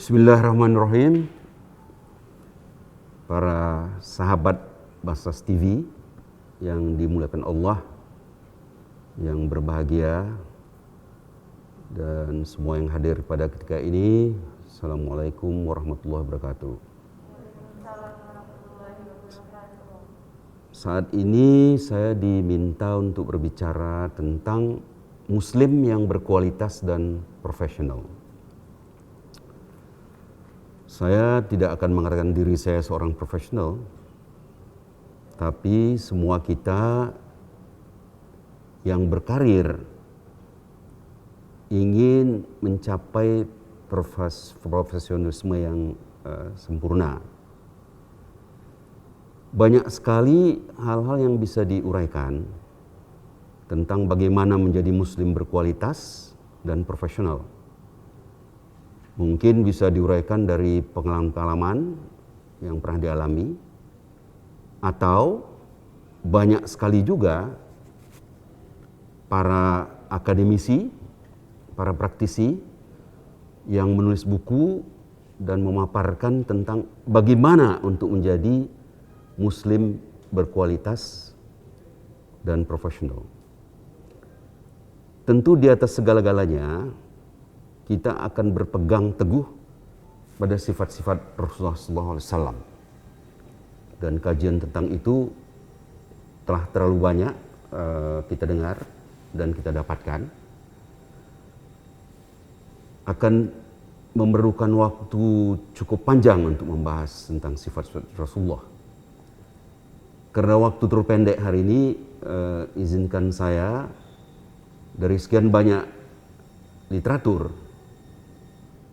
Bismillahirrahmanirrahim. Para sahabat Basas TV yang dimuliakan Allah, yang berbahagia, dan semua yang hadir pada ketika ini, Assalamualaikum warahmatullahi wabarakatuh. Saat ini saya diminta untuk berbicara tentang Muslim yang berkualitas dan profesional. Saya tidak akan mengatakan diri saya seorang profesional, tapi semua kita yang berkarir ingin mencapai profesionalisme yang sempurna. Banyak sekali hal-hal yang bisa diuraikan tentang bagaimana menjadi Muslim berkualitas dan profesional. Mungkin bisa diuraikan dari pengalaman-pengalaman yang pernah dialami, atau banyak sekali juga para akademisi, para praktisi yang menulis buku dan memaparkan tentang bagaimana untuk menjadi Muslim berkualitas dan profesional. Tentu di atas segala-galanya kita akan berpegang teguh pada sifat-sifat Rasulullah SAW. Dan kajian tentang itu telah terlalu banyak kita dengar dan kita dapatkan. Akan memerlukan waktu cukup panjang untuk membahas tentang sifat-sifat Rasulullah. Karena waktu terlalu pendek hari ini, izinkan saya dari sekian banyak literatur,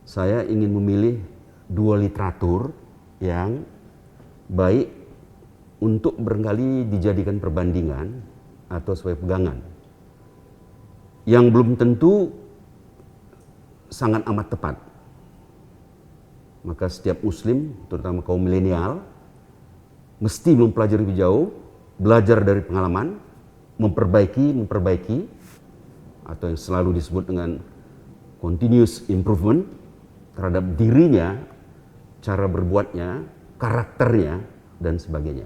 saya ingin memilih 2 literatur yang baik untuk barangkali dijadikan perbandingan atau sebagai pegangan, yang belum tentu sangat amat tepat. Maka setiap Muslim, terutama kaum milenial, mesti mempelajari lebih jauh, belajar dari pengalaman, memperbaiki, atau yang selalu disebut dengan continuous improvement terhadap dirinya, cara berbuatnya, karakternya, dan sebagainya.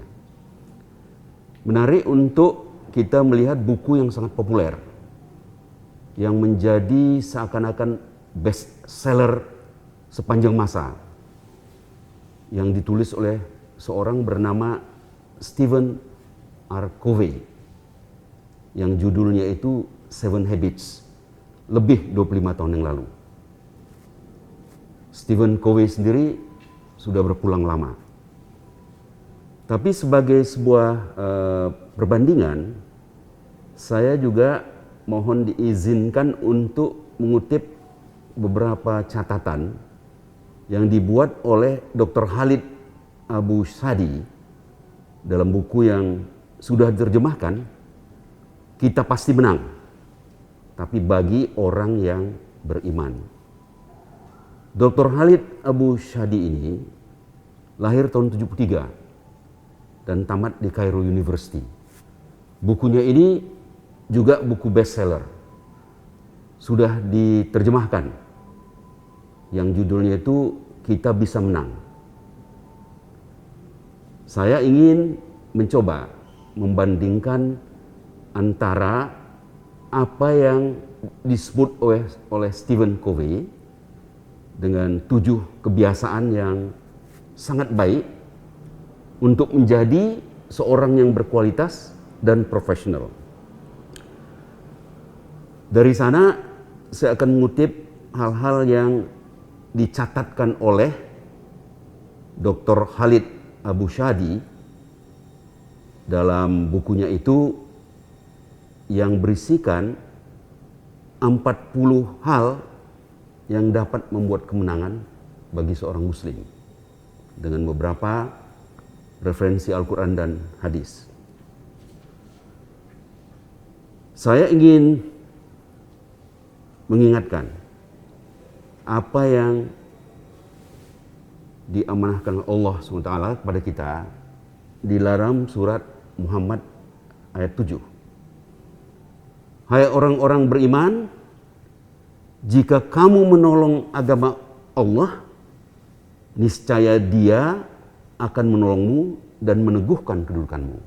Menarik untuk kita melihat buku yang sangat populer, yang menjadi seakan-akan best seller sepanjang masa, yang ditulis oleh seorang bernama Stephen R. Covey, yang judulnya itu 7 Habits, lebih 25 tahun yang lalu. Stephen Covey sendiri sudah berpulang lama. Tapi sebagai sebuah perbandingan, saya juga mohon diizinkan untuk mengutip beberapa catatan yang dibuat oleh Dr. Khalid Abu Shadi dalam buku yang sudah diterjemahkan, Kita Pasti Menang, tapi bagi orang yang beriman. Dr. Khalid Abu Shadi ini lahir tahun 73 dan tamat di Cairo University. Bukunya ini juga buku bestseller. Sudah diterjemahkan. Yang judulnya itu Kita Bisa Menang. Saya ingin mencoba membandingkan antara apa yang disebut oleh Stephen Covey dengan 7 kebiasaan yang sangat baik untuk menjadi seorang yang berkualitas dan profesional. Dari sana saya akan mengutip hal-hal yang dicatatkan oleh Dr. Khalid Abu Shadi dalam bukunya itu, yang berisikan 40 hal yang dapat membuat kemenangan bagi seorang Muslim, dengan beberapa referensi Al-Quran dan hadis. Saya ingin mengingatkan apa yang diamanahkan Allah SWT kepada kita di dalam surat Muhammad ayat 7. Hai orang-orang beriman, jika kamu menolong agama Allah, niscaya Dia akan menolongmu dan meneguhkan kedudukanmu.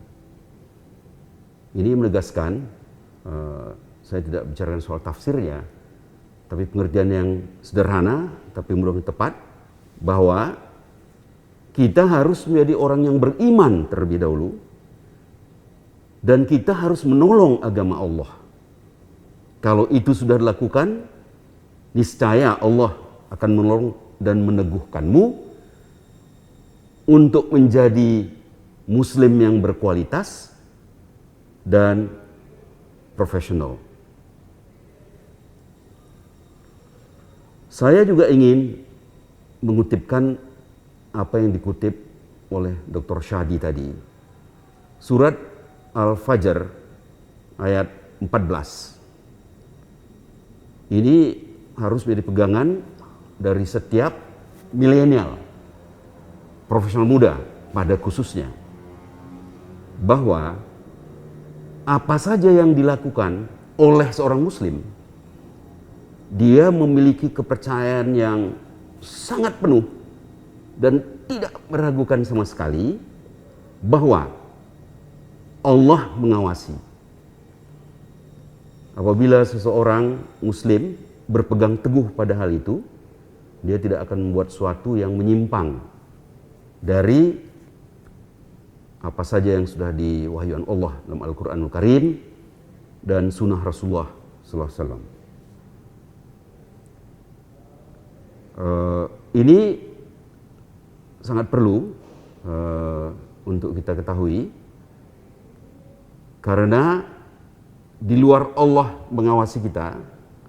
Ini menegaskan, saya tidak bicarakan soal tafsirnya, tapi pengertian yang sederhana tapi mudah-mudahan tepat, bahwa kita harus menjadi orang yang beriman terlebih dahulu, dan kita harus menolong agama Allah. Kalau itu sudah dilakukan, niscaya Allah akan menolong dan meneguhkanmu untuk menjadi muslim yang berkualitas dan profesional. Saya juga ingin mengutipkan apa yang dikutip oleh Dr. Shadi tadi. Surat Al-Fajr ayat 14. Ini harus menjadi pegangan dari setiap milenial, profesional muda pada khususnya, bahwa apa saja yang dilakukan oleh seorang muslim, dia memiliki kepercayaan yang sangat penuh dan tidak meragukan sama sekali bahwa Allah mengawasi. Apabila seseorang muslim berpegang teguh pada hal itu, dia tidak akan membuat sesuatu yang menyimpang dari apa saja yang sudah diwahyukan Allah dalam Al-Quranul Karim dan sunnah Rasulullah SAW. Ini sangat perlu untuk kita ketahui, karena di luar Allah mengawasi kita,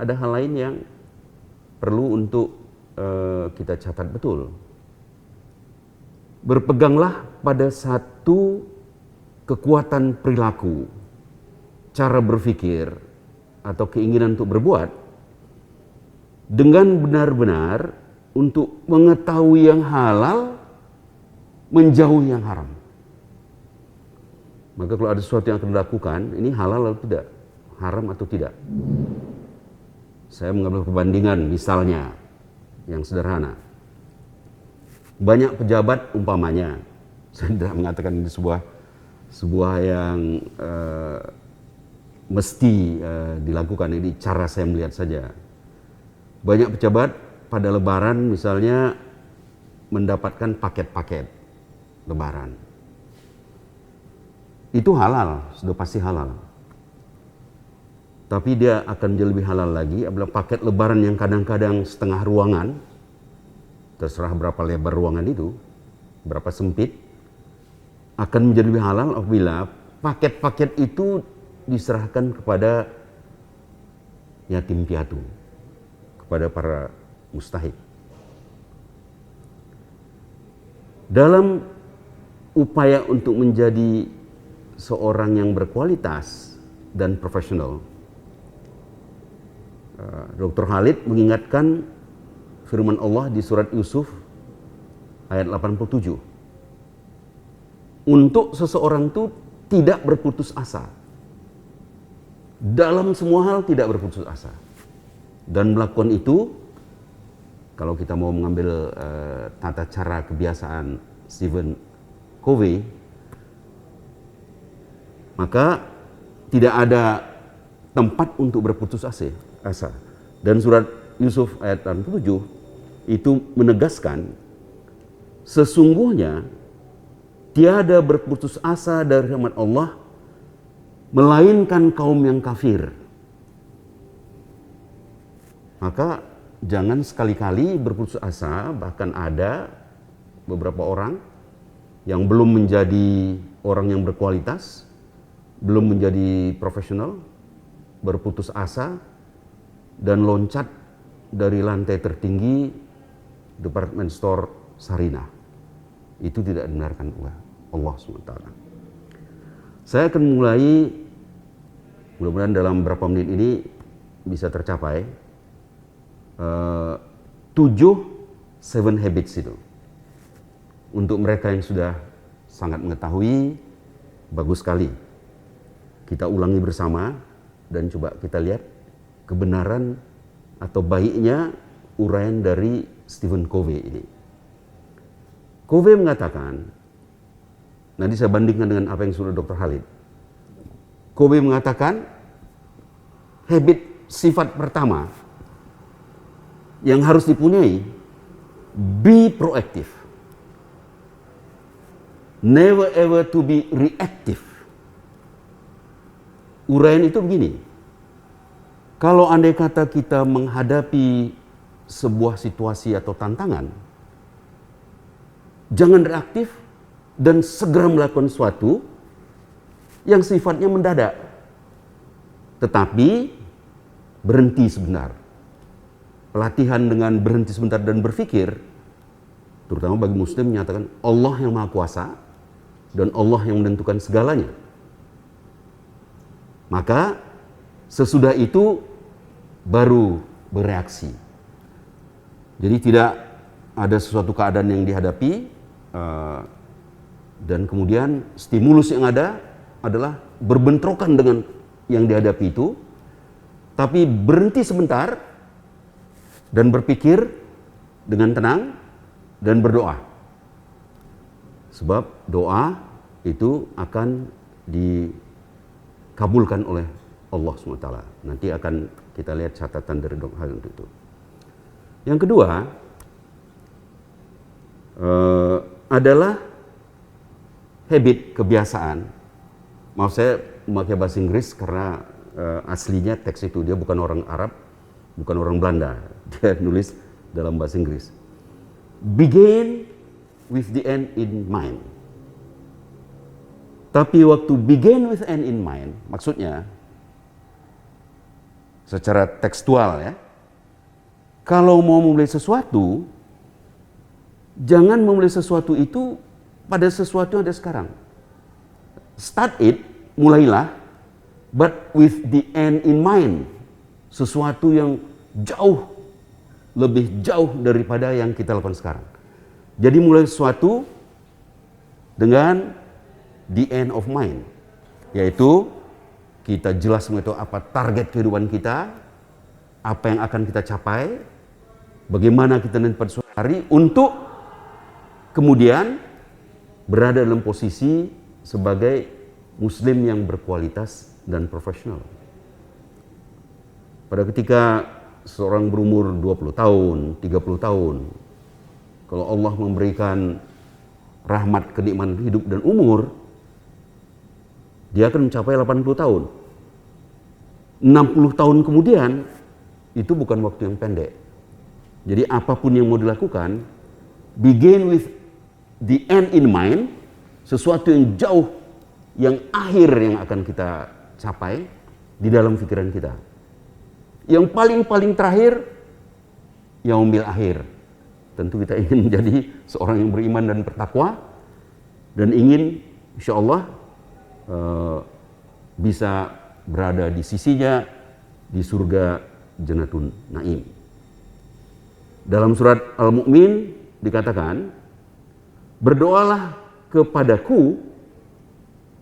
ada hal lain yang perlu untuk kita catat betul. Berpeganglah pada satu kekuatan perilaku, cara berpikir, atau keinginan untuk berbuat dengan benar-benar untuk mengetahui yang halal, menjauhi yang haram. Maka kalau ada sesuatu yang akan dilakukan, ini halal atau tidak, haram atau tidak. Saya mengambil perbandingan misalnya yang sederhana. Banyak pejabat umpamanya, saya tidak mengatakan ini sebuah yang mesti dilakukan, ini cara saya melihat saja. Banyak pejabat pada Lebaran misalnya mendapatkan paket-paket Lebaran. Itu halal, sudah pasti halal. Tapi dia akan jadi lebih halal lagi apabila paket Lebaran yang kadang-kadang setengah ruangan, terserah berapa lebar ruangan itu, berapa sempit, akan menjadi lebih halal apabila paket-paket itu diserahkan kepada yatim piatu, kepada para mustahik. Dalam upaya untuk menjadi seorang yang berkualitas dan profesional, Dr. Khalid mengingatkan firman Allah di surat Yusuf ayat 87. Untuk seseorang itu tidak berputus asa. Dalam semua hal tidak berputus asa. Dan melakukan itu, kalau kita mau mengambil tata cara kebiasaan Stephen Covey, maka tidak ada tempat untuk berputus asa. Dan surat Yusuf ayat 87 itu menegaskan sesungguhnya tiada berputus asa dari rahmat Allah melainkan kaum yang kafir. Maka jangan sekali-kali berputus asa. Bahkan ada beberapa orang yang belum menjadi orang yang berkualitas, belum menjadi profesional, berputus asa dan loncat dari lantai tertinggi department store Sarinah. Itu tidak dibenarkan oleh Allah SWT. Saya akan mulai, mudah-mudahan dalam beberapa menit ini bisa tercapai, 7 habits itu. Untuk mereka yang sudah sangat mengetahui, bagus sekali. Kita ulangi bersama dan coba kita lihat kebenaran atau baiknya uraian dari Stephen Covey ini. Covey mengatakan, nanti saya bandingkan dengan apa yang sudah Dr. Khalid. Covey mengatakan, habit sifat pertama yang harus dipunyai, be proactive. Never ever to be reactive. Uraian itu begini, kalau andai kata kita menghadapi sebuah situasi atau tantangan, jangan reaktif dan segera melakukan sesuatu yang sifatnya mendadak. Tetapi berhenti sebentar. Pelatihan dengan berhenti sebentar dan berpikir, terutama bagi Muslim, menyatakan Allah yang Maha Kuasa dan Allah yang menentukan segalanya. Maka sesudah itu baru bereaksi. Jadi tidak ada sesuatu keadaan yang dihadapi dan kemudian stimulus yang ada adalah berbentrokan dengan yang dihadapi itu, tapi berhenti sebentar dan berpikir dengan tenang dan berdoa. Sebab doa itu akan dikabulkan oleh Allah SWT. Nanti akan kita lihat catatan dari Dr. Khalid untuk itu. Yang kedua adalah habit, kebiasaan. Maaf saya memakai bahasa Inggris karena aslinya teks itu, dia bukan orang Arab, bukan orang Belanda. Dia nulis dalam bahasa Inggris. Begin with the end in mind. Tapi waktu begin with end in mind, maksudnya secara tekstual ya, kalau mau memulai sesuatu, jangan memulai sesuatu itu pada sesuatu yang ada sekarang. Start it, mulailah, but with the end in mind. Sesuatu yang jauh, lebih jauh daripada yang kita lakukan sekarang. Jadi mulai sesuatu dengan the end of mind, yaitu kita jelas mengetahui apa target kehidupan kita, apa yang akan kita capai, bagaimana kita nanti pada suatu hari untuk kemudian berada dalam posisi sebagai Muslim yang berkualitas dan profesional. Pada ketika seorang berumur 20 tahun, 30 tahun, kalau Allah memberikan rahmat, kenikmatan hidup dan umur, dia akan mencapai 80 tahun. 60 tahun kemudian, itu bukan waktu yang pendek. Jadi apapun yang mau dilakukan, begin with the end in mind, sesuatu yang jauh, yang akhir yang akan kita capai di dalam pikiran kita. Yang paling terakhir, yaumil akhir. Tentu kita ingin menjadi seorang yang beriman dan bertakwa, dan ingin insya Allah bisa berada di sisinya di surga Jannatun Naim. Dalam surat Al-Mu'min dikatakan, berdoalah kepadaku,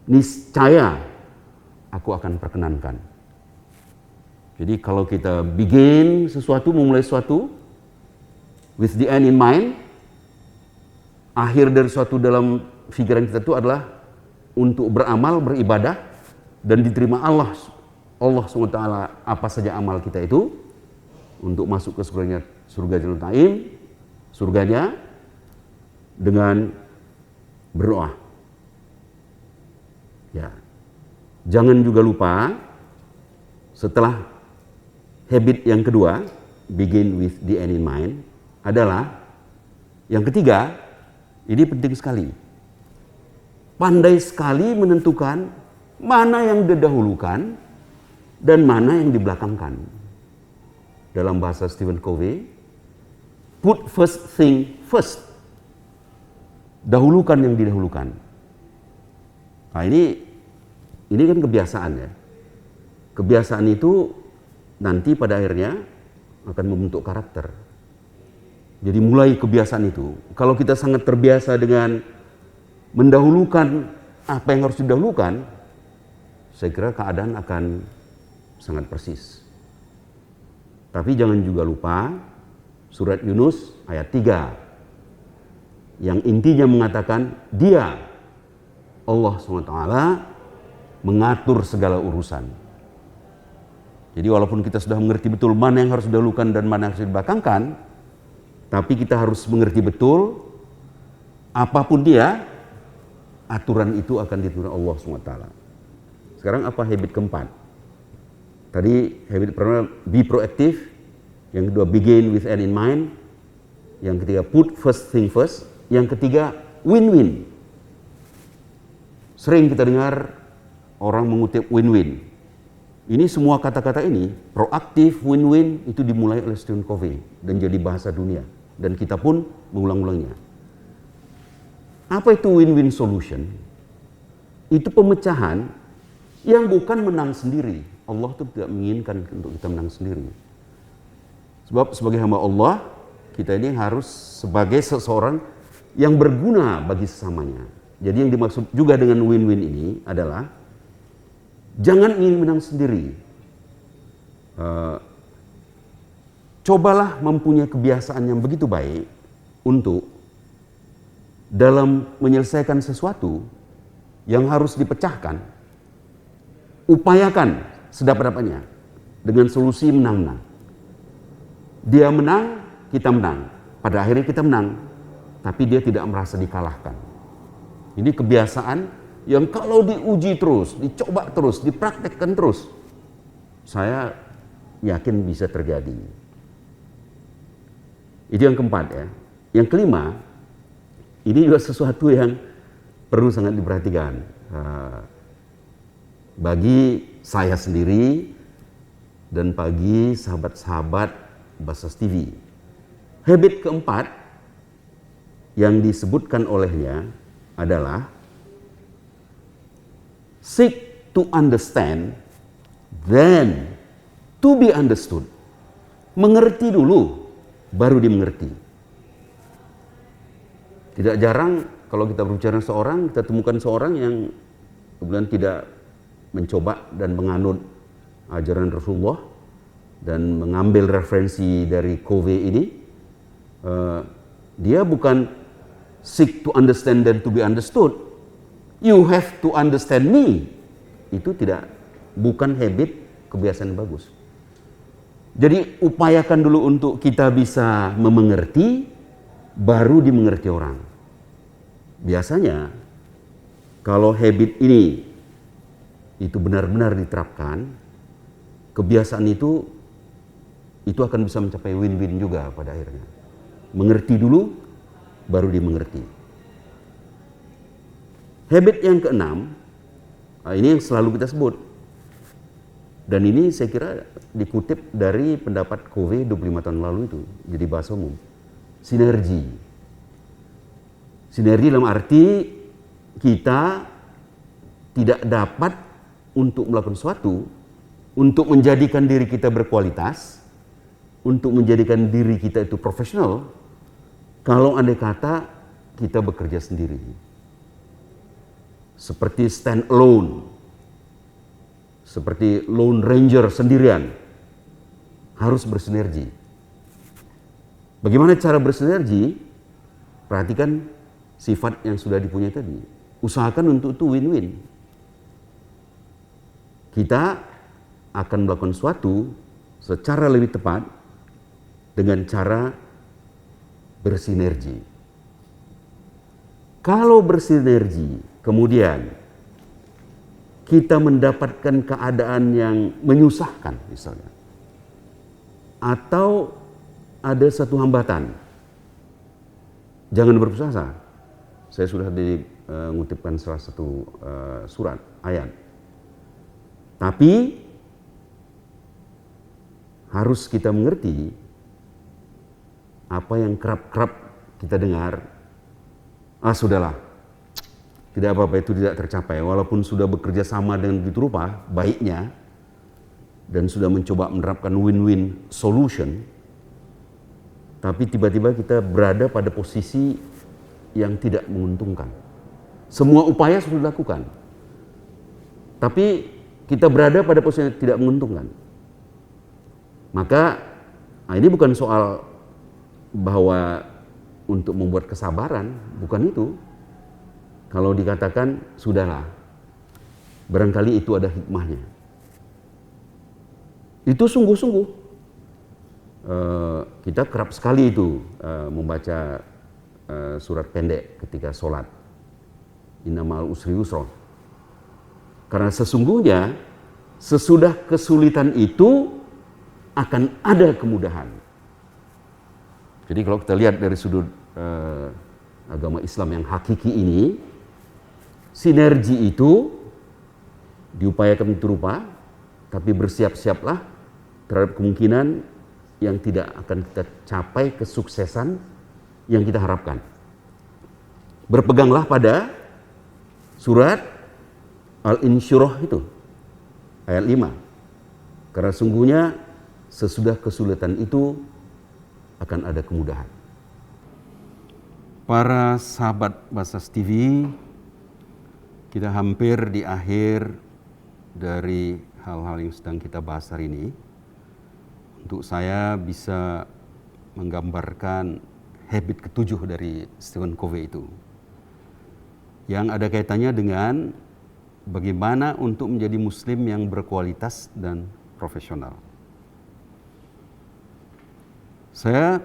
niscaya aku akan perkenankan. Jadi kalau kita begin sesuatu, memulai sesuatu with the end in mind, akhir dari sesuatu dalam pikiran kita itu adalah untuk beramal, beribadah, dan diterima Allah SWT apa saja amal kita itu, untuk masuk ke surga Jannatun Naim, surganya dengan berdoa. Ya, jangan juga lupa setelah habit yang kedua, begin with the end in mind, adalah yang ketiga, ini penting sekali. Pandai sekali menentukan mana yang didahulukan dan mana yang dibelakangkan. Dalam bahasa Stephen Covey, put first thing first. Dahulukan yang didahulukan. Nah ini kan kebiasaan ya. Kebiasaan itu nanti pada akhirnya akan membentuk karakter. Jadi mulai kebiasaan itu, kalau kita sangat terbiasa dengan mendahulukan apa yang harus didahulukan, saya kira keadaan akan sangat persis. Tapi jangan juga lupa surat Yunus ayat 3 yang intinya mengatakan dia, Allah SWT, mengatur segala urusan. Jadi walaupun kita sudah mengerti betul mana yang harus didahulukan dan mana yang harus dibelakangkan, tapi kita harus mengerti betul apapun dia, aturan itu akan diturunkan Allah SWT. Sekarang apa habit keempat? Tadi habit pertama be proactive, yang kedua begin with end in mind, yang ketiga put first thing first, yang ketiga win-win. Sering kita dengar orang mengutip win-win. Ini semua kata-kata ini, proaktif, win-win, itu dimulai oleh Stephen Covey dan jadi bahasa dunia. Dan kita pun mengulang-ulangnya. Apa itu win-win solution? Itu pemecahan yang bukan menang sendiri. Allah itu tidak menginginkan untuk kita menang sendiri. Sebab sebagai hamba Allah, kita ini harus sebagai seseorang yang berguna bagi sesamanya. Jadi yang dimaksud juga dengan win-win ini adalah jangan ingin menang sendiri. Cobalah mempunyai kebiasaan yang begitu baik untuk dalam menyelesaikan sesuatu yang harus dipecahkan, upayakan sedapat-dapatnya dengan solusi menang-menang. Dia menang, kita menang. Pada akhirnya kita menang, tapi dia tidak merasa dikalahkan. Ini kebiasaan yang kalau diuji terus, dicoba terus, dipraktekkan terus, saya yakin bisa terjadi. Itu yang keempat ya. Yang kelima, ini juga sesuatu yang perlu sangat diperhatikan. Bagi saya sendiri dan bagi sahabat-sahabat Basas TV. Habit keempat yang disebutkan olehnya adalah seek to understand, then to be understood. Mengerti dulu, baru dimengerti. Tidak jarang kalau kita berbicara seorang, kita temukan seorang yang kemudian tidak mencoba dan menganut ajaran Rasulullah dan mengambil referensi dari Covey ini. Dia bukan seek to understand dan to be understood. You have to understand me. Itu bukan habit kebiasaan bagus. Jadi upayakan dulu untuk kita bisa memengerti, baru dimengerti orang. Biasanya kalau habit ini itu benar-benar diterapkan, kebiasaan itu akan bisa mencapai win-win juga pada akhirnya. Mengerti dulu, baru dimengerti. Habit yang keenam, ini yang selalu kita sebut. Dan ini saya kira dikutip dari pendapat Covey 25 tahun lalu itu, jadi bahasa umum. Sinergi. Sinergi dalam arti kita tidak dapat untuk melakukan sesuatu, untuk menjadikan diri kita berkualitas, untuk menjadikan diri kita itu profesional, kalau andai kata kita bekerja sendiri. Seperti stand alone, seperti lone ranger sendirian, harus bersinergi. Bagaimana cara bersinergi? Perhatikan sifat yang sudah dipunyai tadi. Usahakan untuk itu win-win. Kita akan melakukan sesuatu secara lebih tepat dengan cara bersinergi. Kalau bersinergi, kemudian kita mendapatkan keadaan yang menyusahkan misalnya, atau ada satu hambatan, jangan berputus asa. Saya sudah mengutipkan salah satu surat, ayat. Tapi harus kita mengerti apa yang kerap-kerap kita dengar, sudahlah, tidak apa-apa, itu tidak tercapai. Walaupun sudah bekerja sama dengan begitu rupa, baiknya, dan sudah mencoba menerapkan win-win solution, tapi tiba-tiba kita berada pada posisi yang tidak menguntungkan. Semua upaya sudah dilakukan, tapi kita berada pada posisi yang tidak menguntungkan. Maka ini bukan soal bahwa untuk membuat kesabaran, bukan itu. Kalau dikatakan sudahlah, barangkali itu ada hikmahnya. Itu sungguh-sungguh. Kita kerap sekali itu membaca surat pendek ketika sholat. Inna ma'al usri yusra. Karena sesungguhnya sesudah kesulitan itu akan ada kemudahan. Jadi kalau kita lihat dari sudut agama Islam yang hakiki ini, sinergi itu diupayakan berupa, tapi bersiap-siaplah terhadap kemungkinan yang tidak akan kita capai kesuksesan yang kita harapkan. Berpeganglah pada surat Al-Insyirah itu, ayat 5. Karena sungguhnya sesudah kesulitan itu akan ada kemudahan. Para sahabat Basas TV, kita hampir di akhir dari hal-hal yang sedang kita bahas hari ini. Untuk saya bisa menggambarkan habit ketujuh dari Stephen Covey itu, yang ada kaitannya dengan bagaimana untuk menjadi muslim yang berkualitas dan profesional. Saya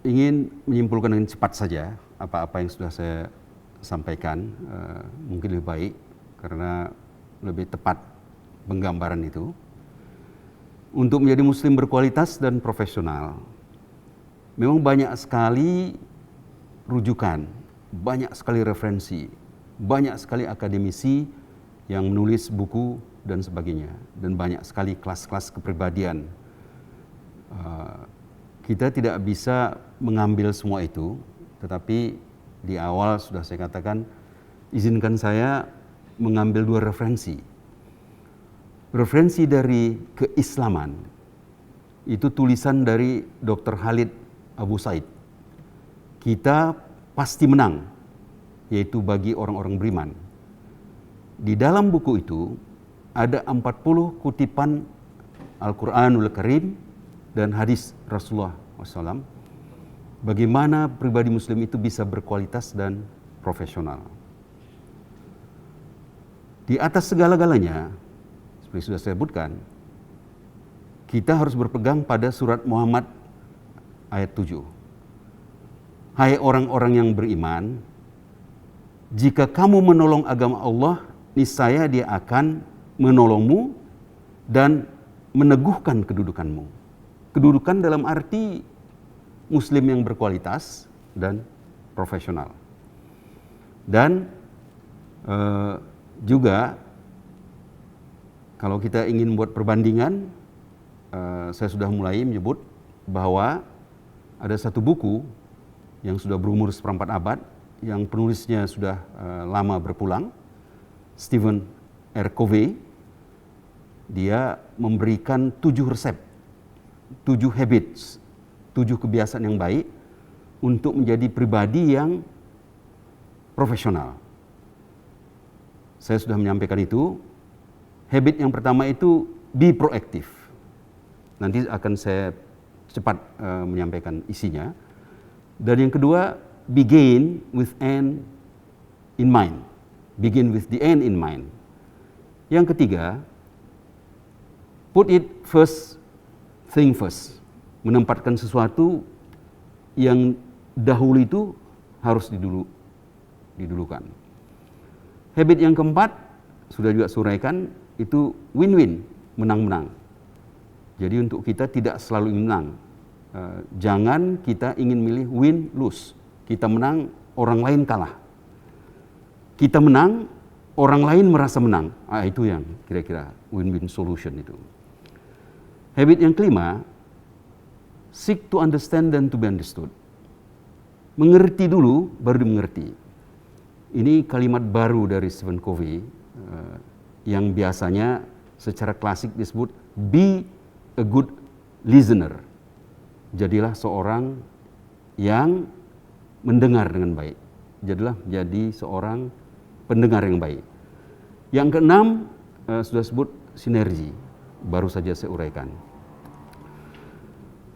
ingin menyimpulkan dengan cepat saja apa-apa yang sudah saya sampaikan, mungkin lebih baik karena lebih tepat penggambaran itu. Untuk menjadi muslim berkualitas dan profesional, memang banyak sekali rujukan, banyak sekali referensi, banyak sekali akademisi yang menulis buku dan sebagainya, dan banyak sekali kelas-kelas kepribadian. Kita tidak bisa mengambil semua itu, tetapi di awal sudah saya katakan, izinkan saya mengambil dua referensi. Referensi dari keislaman, itu tulisan dari Dr. Khalid Abu Said. Kita pasti menang, yaitu bagi orang-orang beriman. Di dalam buku itu ada 40 kutipan Al-Quranul Karim dan hadis Rasulullah SAW, bagaimana pribadi muslim itu bisa berkualitas dan profesional. Di atas segala-galanya, seperti sudah saya sebutkan, kita harus berpegang pada surat Muhammad ayat 7. Hai orang-orang yang beriman, jika kamu menolong agama Allah, niscaya Dia akan menolongmu dan meneguhkan kedudukanmu. Kedudukan dalam arti muslim yang berkualitas dan profesional. Dan juga kalau kita ingin buat perbandingan, saya sudah mulai menyebut bahwa ada satu buku yang sudah berumur seperempat abad, yang penulisnya sudah lama berpulang, Stephen R. Covey. Dia memberikan 7 resep, 7 habits, 7 kebiasaan yang baik untuk menjadi pribadi yang profesional. Saya sudah menyampaikan itu. Habit yang pertama itu be proaktif. Nanti akan saya cepat menyampaikan isinya. Dan yang kedua, begin with end in mind. Begin with the end in mind. Yang ketiga, put it first thing first. Menempatkan sesuatu yang dahulu itu harus didulukan. Habit yang keempat, sudah juga suraikan, itu win-win, menang-menang. Jadi untuk kita tidak selalu menang. Jangan kita ingin milih win-lose. Kita menang, orang lain kalah. Kita menang, orang lain merasa menang. Itu yang kira-kira win-win solution itu. Habit yang kelima, seek to understand and to be understood. Mengerti dulu, baru dimengerti. Ini kalimat baru dari Stephen Covey, yang biasanya secara klasik disebut be a good listener. Jadilah seorang yang mendengar dengan baik. Jadilah jadi seorang pendengar yang baik. Yang keenam, sudah sebut sinergi, baru saja saya uraikan.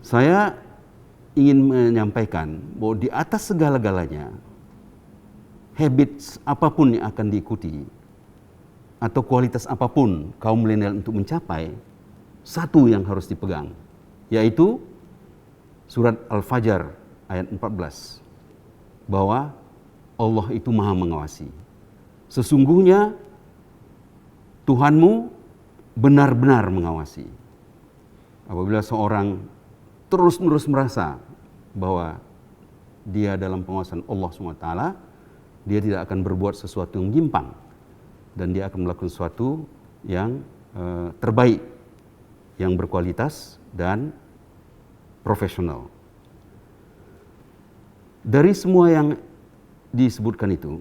Saya ingin menyampaikan bahwa di atas segala-galanya, habits apapun yang akan diikuti, atau kualitas apapun kaum milenial untuk mencapai, satu yang harus dipegang, yaitu surat Al-Fajr ayat 14, bahwa Allah itu maha mengawasi. Sesungguhnya Tuhanmu benar-benar mengawasi. Apabila seorang terus-menerus merasa bahwa dia dalam pengawasan Allah SWT, dia tidak akan berbuat sesuatu yang menyimpang, dan dia akan melakukan sesuatu yang terbaik, yang berkualitas dan profesional. Dari semua yang disebutkan itu,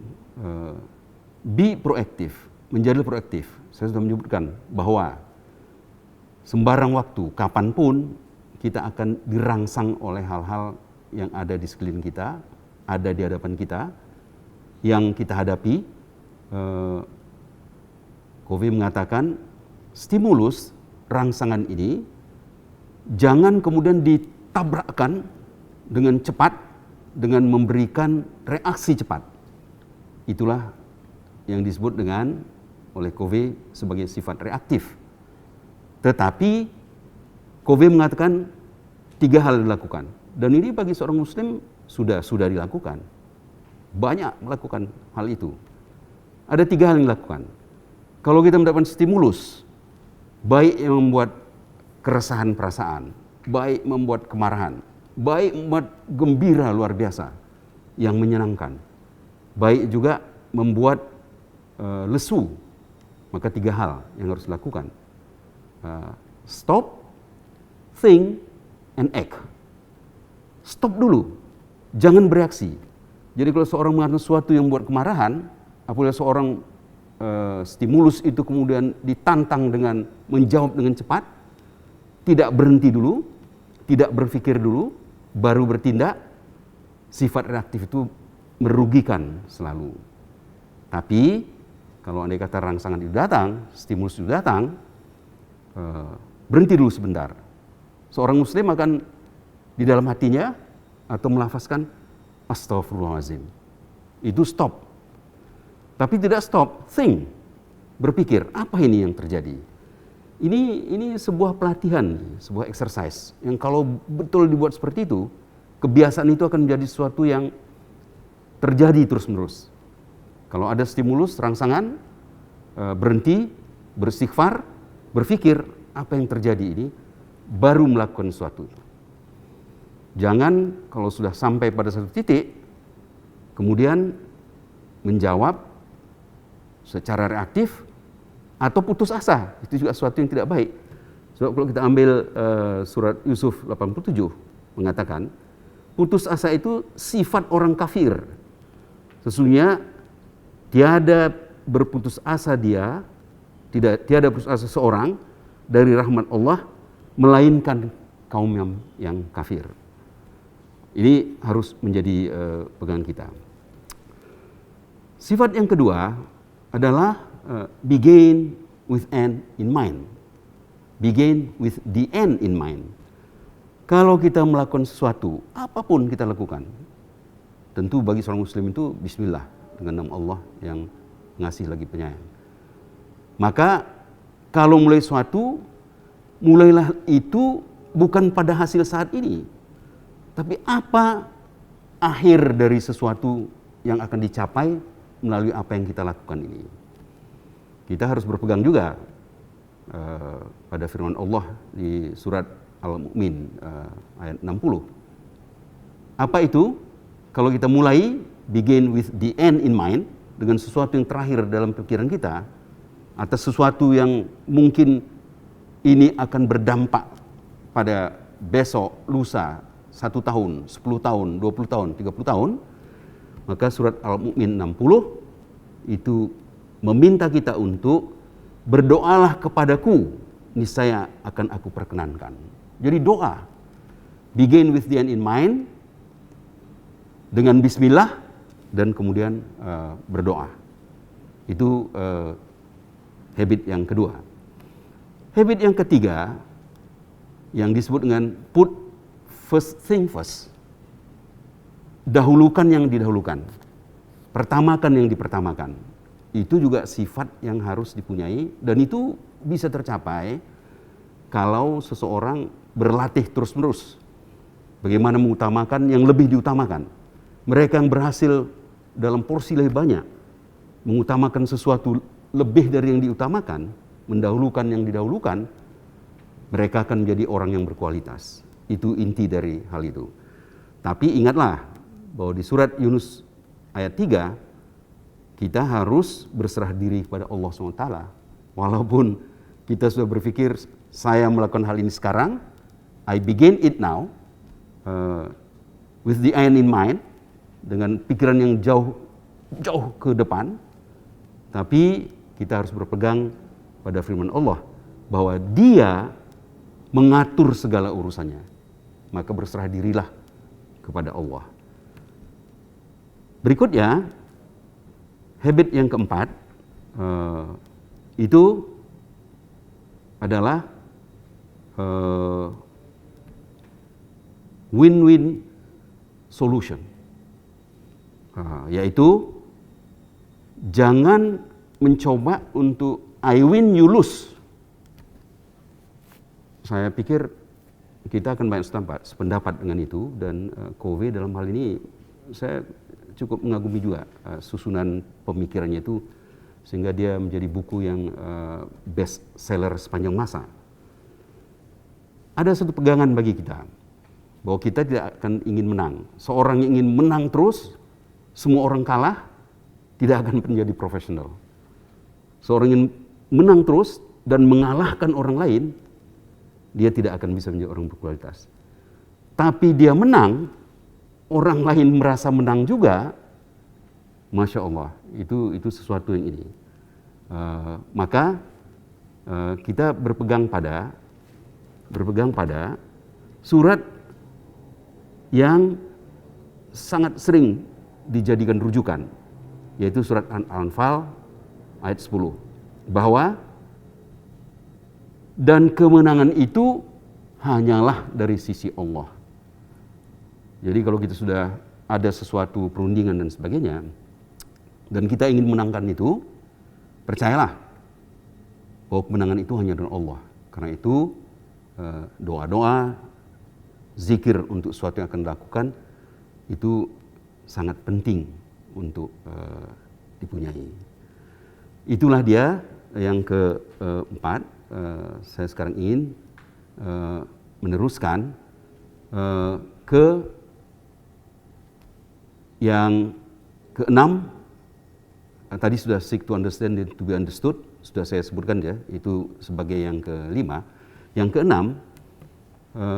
be proaktif, menjadi proaktif. Saya sudah menyebutkan bahwa sembarang waktu, kapanpun kita akan dirangsang oleh hal-hal yang ada di sekeliling kita, ada di hadapan kita, yang kita hadapi. Covey mengatakan stimulus rangsangan ini jangan kemudian ditabrakkan dengan cepat, dengan memberikan reaksi cepat. Itulah yang disebut dengan oleh Covey sebagai sifat reaktif. Tetapi Covey mengatakan 3 hal dilakukan, dan ini bagi seorang muslim sudah dilakukan. Banyak melakukan hal itu. Ada 3 hal yang dilakukan. Kalau kita mendapatkan stimulus, baik yang membuat keresahan perasaan, baik membuat kemarahan, baik membuat gembira luar biasa yang menyenangkan, baik juga membuat lesu, maka 3 hal yang harus dilakukan. Stop, think, and act. Stop dulu, jangan bereaksi. Jadi kalau seorang melakukan sesuatu yang membuat kemarahan, apabila seorang stimulus itu kemudian ditantang dengan menjawab dengan cepat, tidak berhenti dulu, tidak berpikir dulu, baru bertindak, sifat reaktif itu merugikan selalu. Tapi kalau andai kata rangsangan itu datang, stimulus itu datang, berhenti dulu sebentar. Seorang muslim akan di dalam hatinya atau melafazkan Astaghfirullahaladzim. Itu stop. Tapi tidak stop, think, berpikir, apa ini yang terjadi? Ini sebuah pelatihan, sebuah exercise yang kalau betul dibuat seperti itu, kebiasaan itu akan menjadi sesuatu yang terjadi terus-menerus. Kalau ada stimulus, rangsangan, berhenti, beristighfar, berpikir apa yang terjadi ini, baru melakukan sesuatu. Jangan kalau sudah sampai pada satu titik, kemudian menjawab secara reaktif atau putus asa. Itu juga sesuatu yang tidak baik. Sebab kalau kita ambil surat Yusuf 87 mengatakan, putus asa itu sifat orang kafir. Sesungguhnya tiada berputus asa tiada putus asa seorang dari rahmat Allah melainkan kaum yang kafir. Ini harus menjadi pegangan kita. Sifat yang kedua adalah begin with end in mind. Begin with the end in mind. Kalau kita melakukan sesuatu, apapun kita lakukan, tentu bagi seorang muslim itu bismillah, dengan nama Allah yang ngasih lagi penyayang. Maka kalau mulai sesuatu, mulailah itu bukan pada hasil saat ini, tapi apa akhir dari sesuatu yang akan dicapai melalui apa yang kita lakukan ini. Kita harus berpegang juga pada firman Allah di surat Al-Mu'min ayat 60. Apa itu? Kalau kita mulai begin with the end in mind, dengan sesuatu yang terakhir dalam pikiran kita, atas sesuatu yang mungkin ini akan berdampak pada besok, lusa, 1 tahun, 10 tahun, 20 tahun, 30 tahun, maka surat Al-Mu'min 60 itu meminta kita untuk berdoalah kepadaku, niscaya akan aku perkenankan. Jadi doa, begin with the end in mind, dengan bismillah, dan kemudian berdoa. Itu habit yang kedua. Habit yang ketiga, yang disebut dengan put first thing first. Dahulukan yang didahulukan. Pertamakan yang dipertamakan. Itu juga sifat yang harus dipunyai, dan itu bisa tercapai kalau seseorang berlatih terus-menerus. Bagaimana mengutamakan yang lebih diutamakan. Mereka yang berhasil dalam porsi lebih banyak, mengutamakan sesuatu lebih dari yang diutamakan, mendahulukan yang didahulukan, mereka akan menjadi orang yang berkualitas. Itu inti dari hal itu. Tapi ingatlah bahwa di surat Yunus ayat 3, kita harus berserah diri kepada Allah SWT. Walaupun kita sudah berpikir, saya melakukan hal ini sekarang, I begin it now, with the end in mind, dengan pikiran yang jauh ke depan, tapi kita harus berpegang pada firman Allah, bahwa Dia mengatur segala urusannya. Maka berserah dirilah kepada Allah. Berikutnya, habit yang keempat, itu adalah win-win solution. Yaitu jangan mencoba untuk I win you lose. Saya pikir kita akan banyak sependapat dengan itu, dan Covey dalam hal ini saya cukup mengagumi juga susunan pemikirannya itu, sehingga dia menjadi buku yang best seller sepanjang masa. Ada satu pegangan bagi kita, bahwa kita tidak akan ingin menang. Seorang yang ingin menang terus, semua orang kalah, tidak akan menjadi profesional. Seorang yang menang terus dan mengalahkan orang lain, dia tidak akan bisa menjadi orang berkualitas. Tapi dia menang, orang lain merasa menang juga, Masya Allah, itu sesuatu yang ini. Maka kita berpegang pada surat yang sangat sering dijadikan rujukan, yaitu surat Al-Anfal ayat 10, bahwa dan kemenangan itu hanyalah dari sisi Allah. Jadi kalau kita sudah ada sesuatu perundingan dan sebagainya, dan kita ingin menangkan itu, percayalah bahwa kemenangan itu hanya dari Allah. Karena itu doa-doa, zikir untuk sesuatu yang akan dilakukan itu sangat penting untuk dipunyai. Itulah dia yang keempat. Saya sekarang ingin meneruskan ke yang keenam. Tadi sudah seek to understand and to be understood, sudah saya sebutkan ya, itu sebagai yang kelima. Yang keenam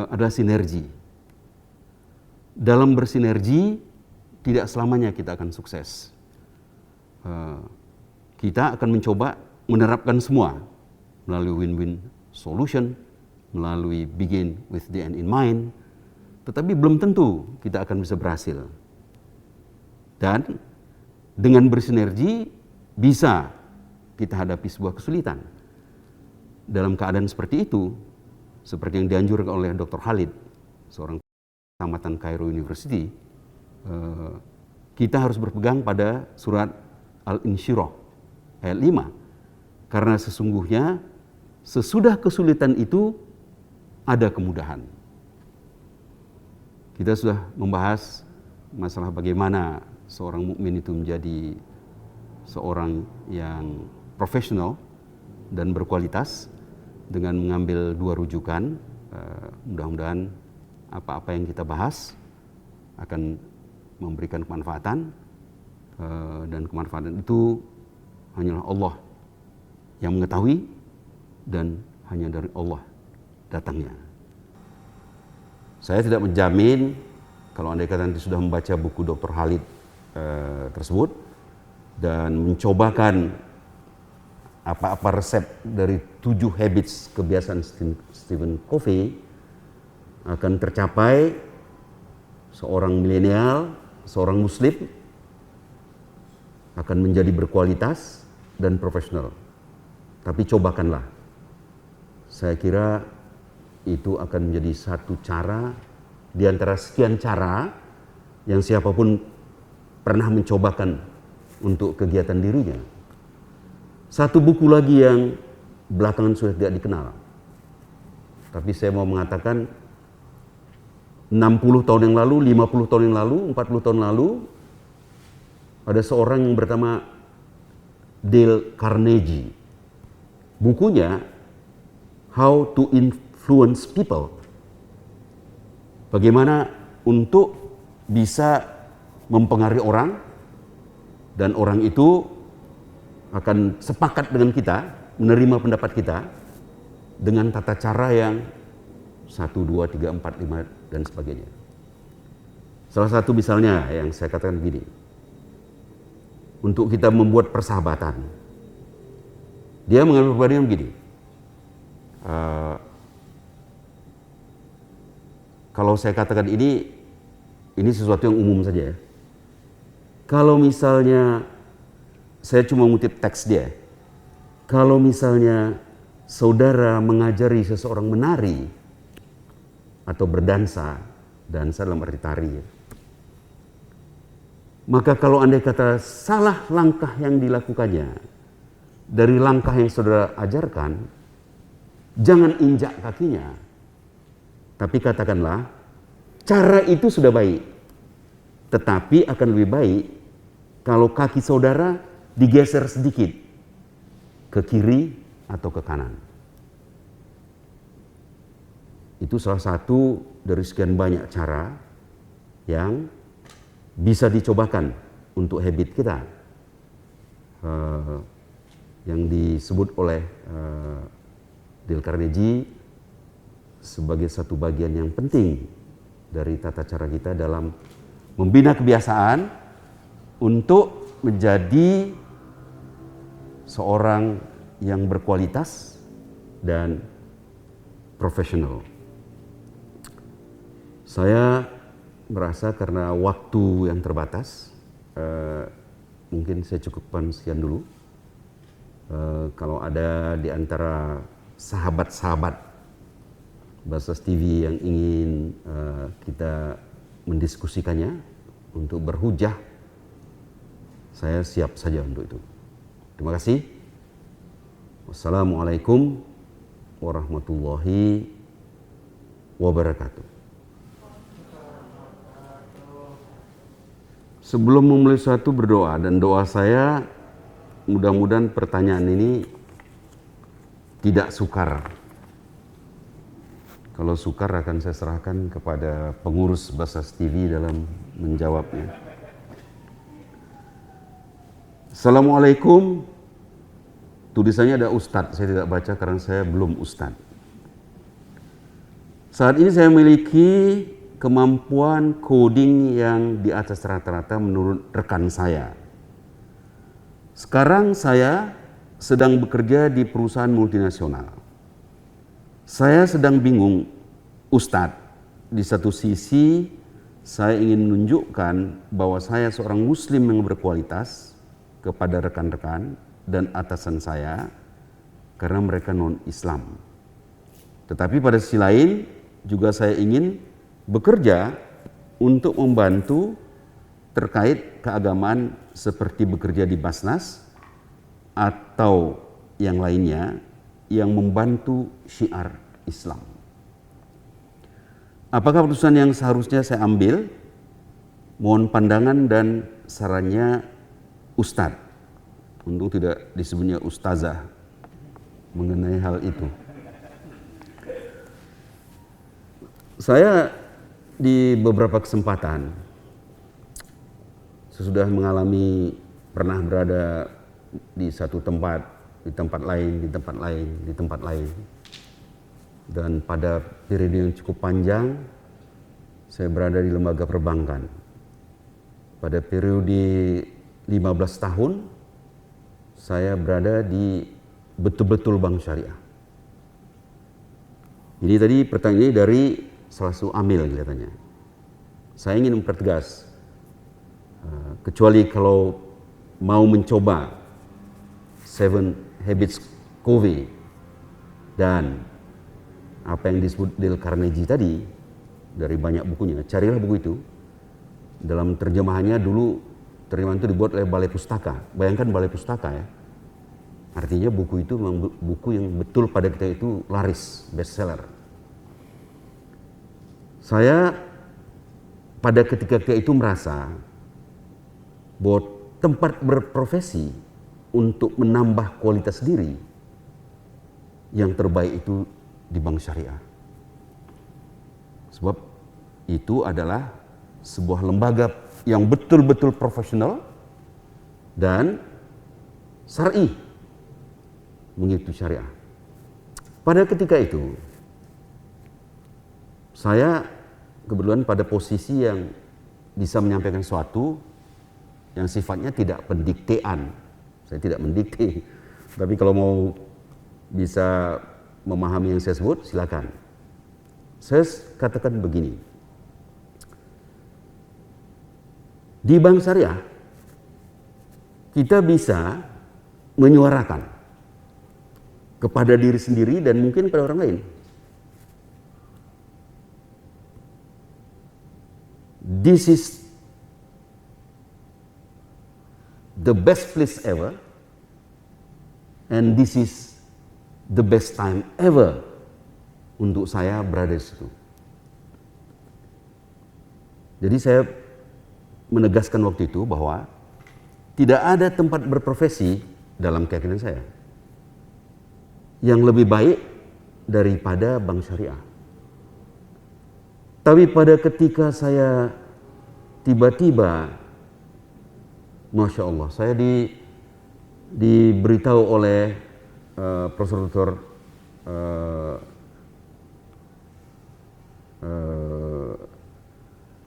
adalah sinergi. Dalam bersinergi tidak selamanya kita akan sukses. Kita akan mencoba menerapkan semua melalui win-win solution, melalui begin with the end in mind, tetapi belum tentu kita akan bisa berhasil. Dan dengan bersinergi bisa kita hadapi sebuah kesulitan. Dalam keadaan seperti itu, seperti yang dianjurkan oleh Dr. Khalid, seorang tamatan Cairo University, kita harus berpegang pada surat Al-Insyirah ayat 5. Karena sesungguhnya sesudah kesulitan itu ada kemudahan. Kita sudah membahas masalah bagaimana seorang mukmin itu menjadi seorang yang profesional dan berkualitas dengan mengambil dua rujukan. Mudah-mudahan apa-apa yang kita bahas akan memberikan kemanfaatan, dan kemanfaatan itu hanyalah Allah yang mengetahui dan hanya dari Allah datangnya. Saya tidak menjamin kalau andai kata nanti sudah membaca buku Dr. Khalid tersebut dan mencobakan apa-apa resep dari 7 habits kebiasaan Stephen Covey, akan tercapai seorang milenial, seorang muslim akan menjadi berkualitas dan profesional. Tapi cobakanlah. Saya kira itu akan menjadi satu cara di antara sekian cara yang siapapun pernah mencobakan untuk kegiatan dirinya. Satu buku lagi yang belakangan sudah tidak dikenal. Tapi saya mau mengatakan 60 tahun yang lalu, 50 tahun yang lalu, 40 tahun lalu, ada seorang yang bernama Dale Carnegie. Bukunya How to Influence People. Bagaimana untuk bisa mempengaruhi orang dan orang itu akan sepakat dengan kita, menerima pendapat kita dengan tata cara yang 1, 2, 3, 4, 5 dan sebagainya. Salah satu misalnya yang saya katakan begini, untuk kita membuat persahabatan, dia mengambil perbandingan begini, kalau saya katakan ini sesuatu yang umum saja ya. Kalau misalnya saya cuma mengutip teks dia, kalau misalnya saudara mengajari seseorang menari atau berdansa, dansa dalam arti tari, maka kalau andai kata salah langkah yang dilakukannya dari langkah yang saudara ajarkan, jangan injak kakinya, tapi katakanlah cara itu sudah baik, tetapi akan lebih baik kalau kaki saudara digeser sedikit ke kiri atau ke kanan. Itu salah satu dari sekian banyak cara yang bisa dicobakan untuk habit kita, yang disebut oleh Dale Carnegie sebagai satu bagian yang penting dari tata cara kita dalam membina kebiasaan untuk menjadi seorang yang berkualitas dan profesional. Saya merasa karena waktu yang terbatas, mungkin saya cukupkan sekian dulu. Kalau ada di antara sahabat-sahabat Basnas TV yang ingin kita mendiskusikannya untuk berhujah, saya siap saja untuk itu. Terima kasih. Wassalamualaikum warahmatullahi wabarakatuh. Sebelum memulai suatu berdoa, dan doa saya mudah-mudahan pertanyaan ini tidak sukar. Kalau sukar akan saya serahkan kepada pengurus Basnas TV dalam menjawabnya. Assalamualaikum. Tulisannya ada Ustadz, saya tidak baca karena saya belum Ustadz. Saat ini saya memiliki kemampuan coding yang di atas rata-rata menurut rekan saya. Sekarang saya sedang bekerja di perusahaan multinasional. Saya sedang bingung, Ustadz. Di satu sisi saya ingin menunjukkan bahwa saya seorang muslim yang berkualitas kepada rekan-rekan dan atasan saya karena mereka non-Islam. Tetapi pada sisi lain juga saya ingin bekerja untuk membantu terkait keagamaan seperti bekerja di Basnas atau yang lainnya yang membantu syiar Islam. Apakah keputusan yang seharusnya saya ambil? Mohon pandangan dan sarannya Ustadz, untuk tidak disebutnya Ustazah, mengenai hal itu. Saya di beberapa kesempatan sesudah mengalami, pernah berada di satu tempat, di tempat lain, di tempat lain, di tempat lain. Dan pada periode yang cukup panjang, saya berada di lembaga perbankan. Pada periode 15 tahun, saya berada di betul-betul bank syariah. Jadi tadi pertanyaan ini dari salah satu amil kelihatannya. Saya ingin mempertegas, kecuali kalau mau mencoba 7 Habits Covey dan apa yang disebut Dale Carnegie tadi, dari banyak bukunya. Carilah buku itu. Dalam terjemahannya dulu, terjemahan itu dibuat oleh Balai Pustaka. Bayangkan Balai Pustaka ya. Artinya buku itu memang buku yang betul pada kita itu laris, bestseller. Saya pada ketika itu merasa bahwa tempat berprofesi untuk menambah kualitas diri yang terbaik itu di bank syariah. Sebab itu adalah sebuah lembaga yang betul-betul profesional dan syar'i, mengikuti syariah. Pada ketika itu, saya kebetulan pada posisi yang bisa menyampaikan sesuatu yang sifatnya tidak pendiktean. Saya tidak mendikte, tapi kalau mau bisa memahami yang saya sebut, silakan. Saya katakan begini, di bank syariah kita bisa menyuarakan kepada diri sendiri dan mungkin pada orang lain. This is the best place ever, and this is the best time ever untuk saya berada di situ. Jadi saya menegaskan waktu itu bahwa tidak ada tempat berprofesi dalam keyakinan saya yang lebih baik daripada bank syariah. Tapi pada ketika saya tiba-tiba, Masya Allah, saya diberitahu oleh Profesor Dr.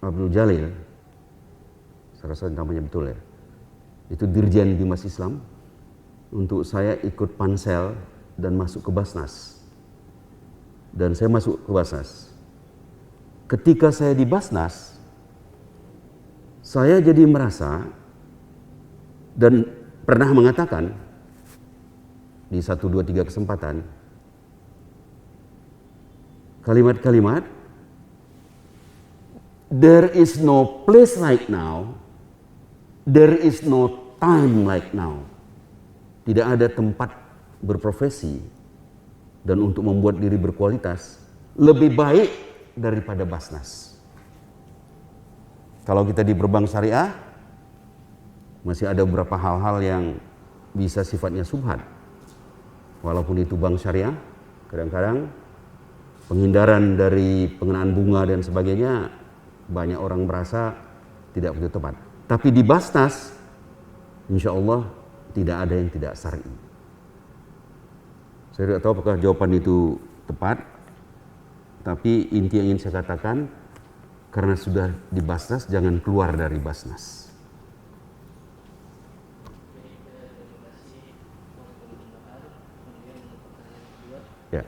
Abdul Jalil, saya rasa namanya betul ya, itu Dirjen Bimas Islam, untuk saya ikut pansel dan masuk ke Basnas. Dan saya masuk ke Basnas. Ketika saya di Basnas, saya jadi merasa dan pernah mengatakan di 1, 2, 3 kesempatan kalimat-kalimat, there is no place like now, there is no time like now. Tidak ada tempat berprofesi dan untuk membuat diri berkualitas lebih baik daripada Basnas. Kalau kita di berbank syariah, masih ada beberapa hal-hal yang bisa sifatnya subhat. Walaupun itu bank syariah, kadang-kadang penghindaran dari pengenaan bunga dan sebagainya, banyak orang merasa tidak begitu tepat. Tapi di Basnas, insya Allah tidak ada yang tidak syar'i. Saya tidak tahu apakah jawaban itu tepat, tapi inti yang ingin saya katakan, karena sudah di Basnas, jangan keluar dari Basnas. Ya.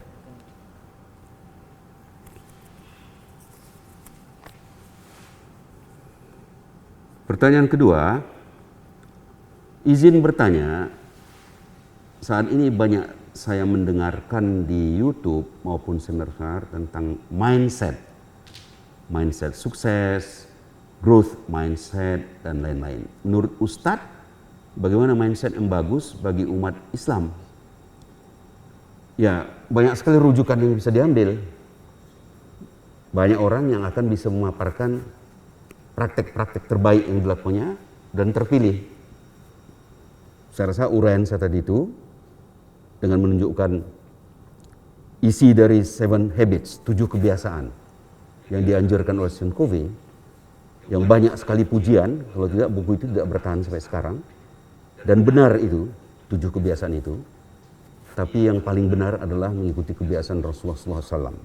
Pertanyaan kedua, izin bertanya, saat ini banyak saya mendengarkan di YouTube maupun seminar tentang mindset sukses, growth mindset, dan lain-lain. Menurut Ustadz, bagaimana mindset yang bagus bagi umat Islam? Ya, banyak sekali rujukan yang bisa diambil. Banyak orang yang akan bisa memaparkan praktek-praktek terbaik yang dilakukannya dan terpilih. Saya rasa uraian saya tadi itu dengan menunjukkan isi dari 7 Habits, 7 kebiasaan yang dianjurkan oleh Stephen Covey, yang banyak sekali pujian, kalau tidak buku itu tidak bertahan sampai sekarang. Dan benar itu, 7 kebiasaan itu. Tapi yang paling benar adalah mengikuti kebiasaan Rasulullah SAW.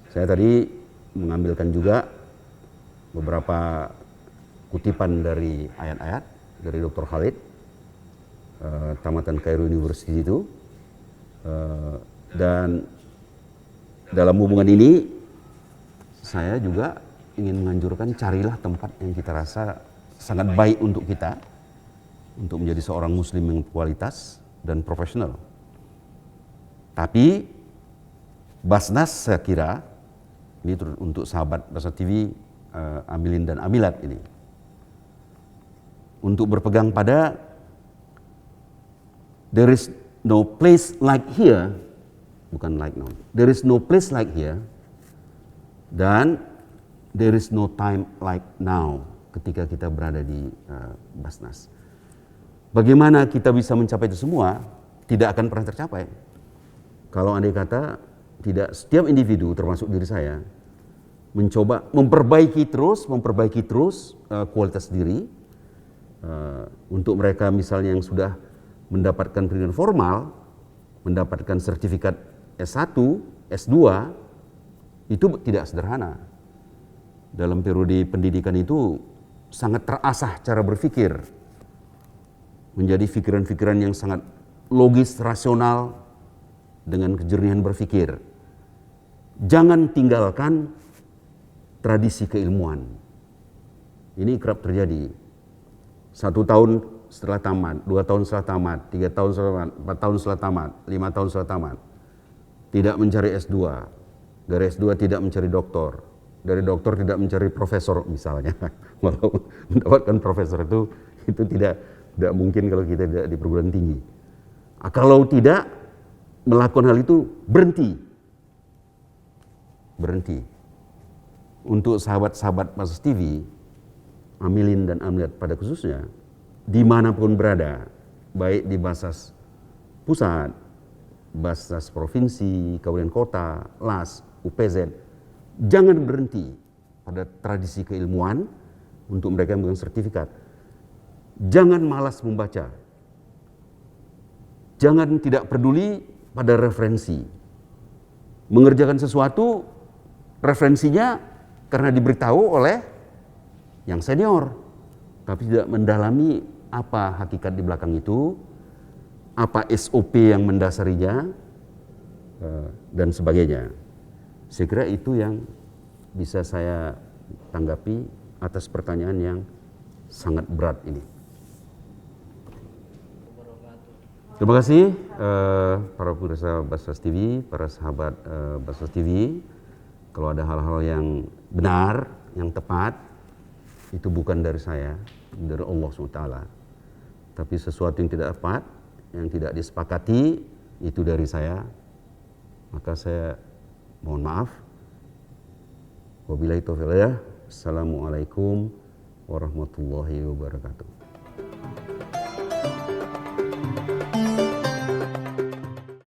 Saya tadi mengambilkan juga beberapa kutipan dari ayat-ayat dari Dr. Khalid, tamatan Cairo University itu, dan dalam hubungan ini saya juga ingin menganjurkan, carilah tempat yang kita rasa sangat baik untuk kita, untuk menjadi seorang muslim yang kualitas dan profesional. Tapi Basnas saya kira Ini untuk sahabat Basas TV, Amilin dan Amilat ini. Untuk berpegang pada there is no place like here, bukan like now. There is no place like here, dan there is no time like now ketika kita berada di Basnas. Bagaimana kita bisa mencapai itu semua? Tidak akan pernah tercapai kalau andai kata tidak setiap individu termasuk diri saya mencoba memperbaiki terus kualitas diri. Untuk mereka misalnya yang sudah mendapatkan pendidikan formal, mendapatkan sertifikat S1, S2, itu tidak sederhana. Dalam periode pendidikan itu sangat terasah cara berpikir, menjadi pikiran-pikiran yang sangat logis, rasional, dengan kejernihan berpikir. Jangan tinggalkan tradisi keilmuan. Ini kerap terjadi. 1 tahun setelah tamat, 2 tahun setelah tamat, 3 tahun setelah tamat, 4 tahun setelah tamat, 5 tahun setelah tamat, tidak mencari S2, dari S2 tidak mencari doktor, dari doktor tidak mencari profesor misalnya. Walau mendapatkan profesor itu tidak mungkin kalau kita tidak di perguruan tinggi. Kalau tidak melakukan hal itu, berhenti. Untuk sahabat-sahabat Basas TV, Amilin dan Amilat pada khususnya, dimanapun berada, baik di Basas Pusat, Basas Provinsi, Kabupaten Kota, LAS, UPZ, jangan berhenti pada tradisi keilmuan untuk mereka yang memegang sertifikat. Jangan malas membaca. Jangan tidak peduli pada referensi. Mengerjakan sesuatu, referensinya karena diberitahu oleh yang senior, tapi tidak mendalami apa hakikat di belakang itu, apa SOP yang mendasarinya, dan sebagainya. Saya kira itu yang bisa saya tanggapi atas pertanyaan yang sangat berat ini. Terima kasih para pemirsa Basas TV, para sahabat Basas TV. Kalau ada hal-hal yang benar, yang tepat, itu bukan dari saya, dari Allah SWT. Tapi sesuatu yang tidak tepat, yang tidak disepakati, itu dari saya. Maka saya mohon maaf. Wabillahi taufiq wal hidayah. Assalamualaikum warahmatullahi wabarakatuh.